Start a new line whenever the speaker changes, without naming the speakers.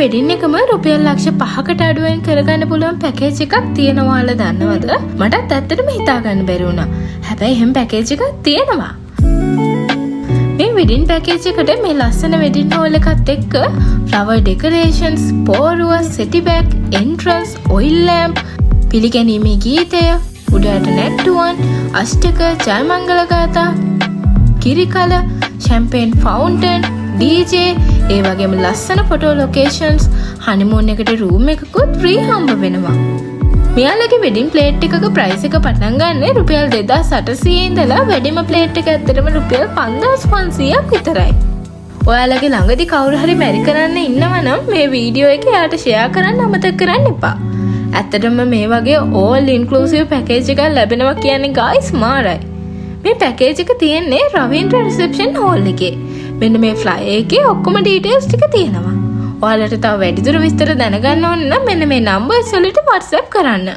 Wedding එකම රුපියල් ලක්ෂ 5කට අඩුවෙන් කරගන්න පුළුවන් පැකේජ් එකක් තියෙනවා ඔයාලා දන්නවද? මටත් ඇත්තටම හිතා ගන්න බැරි වුණා. හැබැයි එහෙම පැකේජ් එකක් තියෙනවා. මේ වෙඩින් පැකේජ් එකට මේ ලස්සන වෙඩින් හෝල් එකත් එක්ක flower ඩෙකොරේෂන්ස්, පෝරුව, සෙටි bag, entrance, oil lamp, පිළිගැනීමේ ගීතය, උඩට නැට්ටුවන්, අෂ්ටක, ජයමංගල ගාථා, කිරිකල, ෂැම්පේන් ෆවුන්ටන්, DJ, ඒ වගේම ලස්සන ෆොටෝ ලොකේෂන්ස්, හනිමූන් එකට රූම් එකකුත් ෆ්‍රී හම්බ වෙනවා. මෙයාලගේ වෙඩින් ප්ලේට් එකක ප්‍රයිස් එක පටන් ගන්න රුපියල් 2800 ඉඳලා වැඩිම ප්ලේට් එක ඇත්තටම රුපියල් 5500ක් විතරයි. ඔයාලගේ ළඟදී කවුරු හරි මැරි කරන්න ඉන්නවනම් මේ වීඩියෝ එක යාට ෂෙයා කරන්න අමතක කරන්න එපා. ඇත්තටම මේ වගේ all inclusive පැකේජ් එකක් ලැබෙනවා කියන්නේ guys මාරයි. මේ පැකේජ් එක තියෙන්නේ රවීන්ද්‍ර රිසෙප්ෂන් හෝල් එකේ. මෙන්න මේ ෆ්ලයර් එකේ ඔක්කොම ඩීටේල්ස් ටික තියෙනවා. ඔයාලට තව වැඩිදුර විස්තර දැනගන්න ඕන නම් මෙන්න මේ නම්බර්ස් වලට WhatsApp කරන්න.